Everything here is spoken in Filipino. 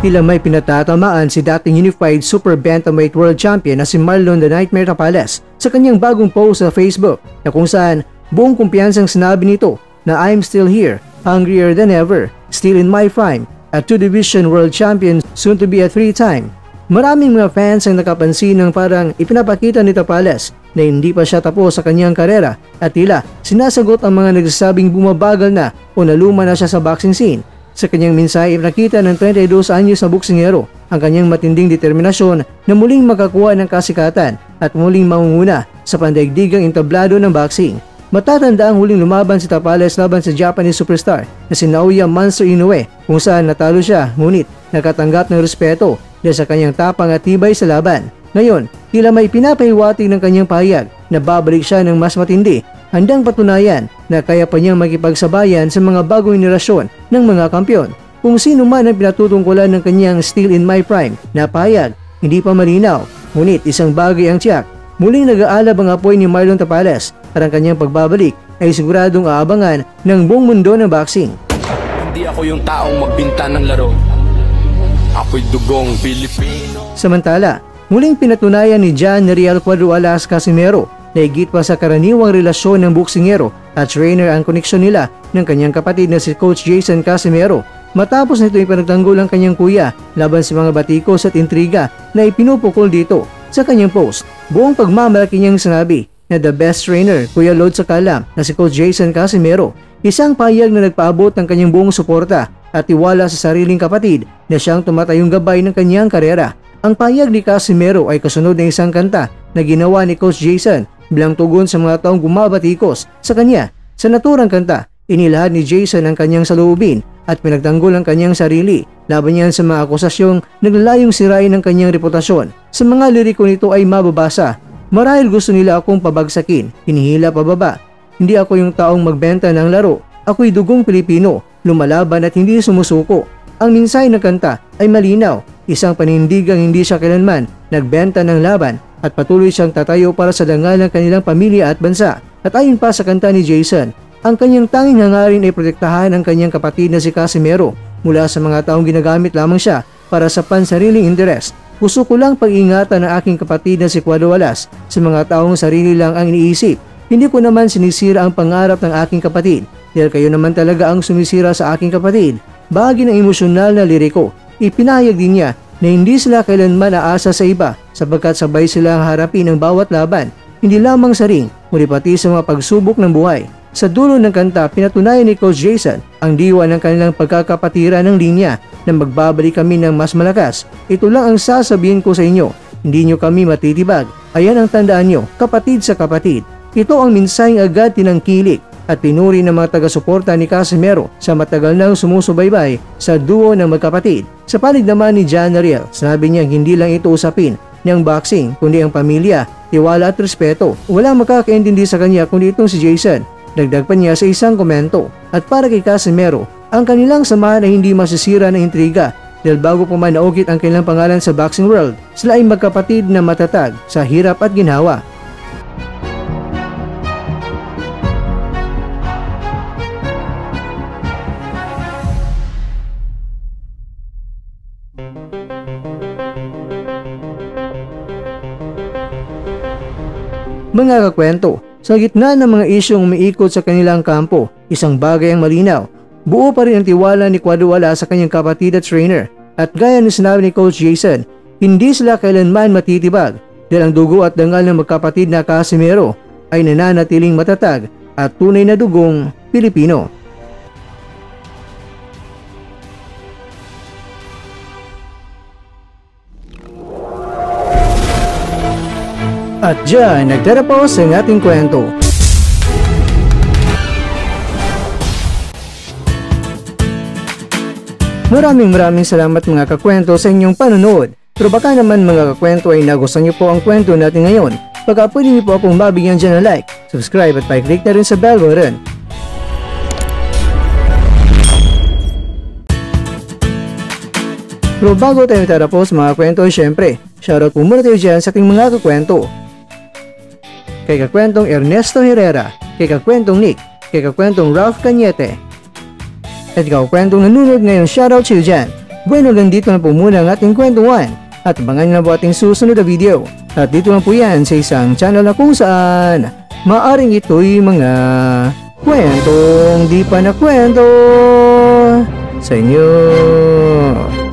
tila may pinatatamaan si dating Unified Super Bantamweight World Champion na si Marlon the Nightmare Tapales sa kanyang bagong post sa Facebook na kung saan buong kumpiyansang sinabi nito na I'm still here, hungrier than ever, still in my prime, a 2-division world champion, soon to be a 3-time. Maraming mga fans ang nakapansin ng parang ipinapakita ni Tapales na hindi pa siya tapos sa kanyang karera at tila sinasagot ang mga nagsasabing bumabagal na o naluma na siya sa boxing scene. Sa kanyang mensahe, ipinakita ng 32 anyos na boksingero ang kanyang matinding determinasyon na muling makakuha ng kasikatan at muling mangunguna sa pandaigdigang entablado ng boxing. Matatanda ang huling lumaban si Tapales laban sa Japanese superstar na si Naoya Monster Inoue kung saan natalo siya ngunit nakatanggap ng respeto dahil sa kanyang tapang at tibay sa laban. Ngayon, tila may pinapahiwatig ng kanyang pahayag na babalik siya ng mas matindi, handang patunayan na kaya pa niyang makipagsabayan sa mga bagong henerasyon ng mga kampiyon. Kung sino man ang pinatutungkulan ng kanyang still in my prime na pahayag, hindi pa malinaw, ngunit isang bagay ang tiyak. Muling nag-aalab ang apoy ni Marlon Tapales at ang kanyang pagbabalik ay siguradong aabangan ng buong mundo ng boxing. Hindi ako yung taong magbinta ng laro. Ako'y dugong Pilipino. Samantala, muling pinatunayan ni John Riel Cuadro Alas Casimero na higit pa sa karaniwang relasyon ng boksingero at trainer ang koneksyon nila ng kanyang kapatid na si Coach Jason Casimero matapos nito ipinagtanggol ang kanyang kuya laban sa mga batikos at intriga na ipinupukol dito. Sa kanyang post, buong pagmamalaki niyang sinabi na the best trainer, Kuya Lod Sakalam na si Coach Jason Casimero, isang pahayag na nagpaabot ng kanyang buong suporta at tiwala sa sariling kapatid na siyang tumatayong gabay ng kanyang karera. Ang pahayag ni Casimero ay kasunod ng isang kanta na ginawa ni Coach Jason bilang tugon sa mga taong gumabatikos sa kanya. Sa naturang kanta, inilahad ni Jason ang kanyang saloobin at pinagtanggol ang kanyang sarili laban niyan sa mga akusasyong naglalayong sirain ang kanyang reputasyon. Sa mga liriko nito ay mababasa, marahil gusto nila akong pabagsakin, hinihila pababa. Hindi ako yung taong magbenta ng laro, ako'y dugong Pilipino, lumalaban at hindi sumusuko. Ang mensahe ng kanta ay malinaw, isang panindigang hindi siya kailanman nagbenta ng laban at patuloy siyang tatayo para sa dangal ng kanilang pamilya at bansa. At ayon pa sa kanta ni Jason, ang kanyang tanging hangarin ay protektahan ang kanyang kapatid na si Casimero mula sa mga taong ginagamit lamang siya para sa pansariling interes. Gusto ko lang pag-ingatan ng aking kapatid na si Cuadro Alas sa mga taong sarili lang ang iniisip. Hindi ko naman sinisira ang pangarap ng aking kapatid dahil kayo naman talaga ang sumisira sa aking kapatid. Bahagi ng emosyonal na liriko, ipinahayag din niya na hindi sila kailanman aasa sa iba sapagkat sabay silang harapin ang bawat laban, hindi lamang sa ring, kundi pati sa mga pagsubok ng buhay. Sa dulo ng kanta, pinatunayan ni Coach Jason ang diwa ng kanilang pagkakapatiran ng linya na magbabalik kami ng mas malakas. Ito lang ang sasabihin ko sa inyo, hindi nyo kami matitibag. Ayan ang tandaan nyo, kapatid sa kapatid. Ito ang mensaheng agad tinangkilik at pinuri ng mga taga-suporta ni Casimero sa matagal nang sumusubaybay sa duo ng magkapatid. Sa panig naman ni John Riel, sinabi niya hindi lang ito usapin ng boxing kundi ang pamilya, tiwala at respeto. Walang makakaintindi sa kanya kundi itong si Jason. Dagdag pa niya sa isang komento, at para kay Casimero, ang kanilang samahan ay hindi masisira ng intriga dahil bago pa man naugit ang kanilang pangalan sa boxing world, sila ay magkapatid na matatag sa hirap at ginhawa. Mga kakwento, sa gitna ng mga isyong umiikot sa kanilang kampo, isang bagay ang malinaw. Buo pa rin ang tiwala ni Cuadro Alas sa kanyang kapatid at trainer. At gaya ng sinabi ni Coach Jason, hindi sila kailanman matitibag dahil ang dugo at dangal ng magkapatid na Casimero ay nananatiling matatag at tunay na dugong Pilipino. At dyan, nagtatapos ang ating kwento. Maraming salamat mga kakwento sa inyong panonood. Pero baka naman mga kakwento ay nagustuhan niyo po ang kwento natin ngayon. Baka pwede niyo po akong mabigyan dyan ng like, subscribe at pa-click na rin sa bell button. Pero bago tayo tatapos mga kwento, syempre, shoutout po muna tayo dyan sa ating mga kakwento. Kay kakwentong Ernesto Herrera, kay kakwentong Nick, kay kakwentong Ralph Cañete, at kakwentong nanonood ngayon, shoutout sa'yo dyan. Bueno, hanggang dito na po muna ang ating kwentuhan at abangan nyo na po ating susunod na video. At dito lang po yan sa isang channel na kung saan maaring ito'y mga kwentong di pa na kwento sa inyo.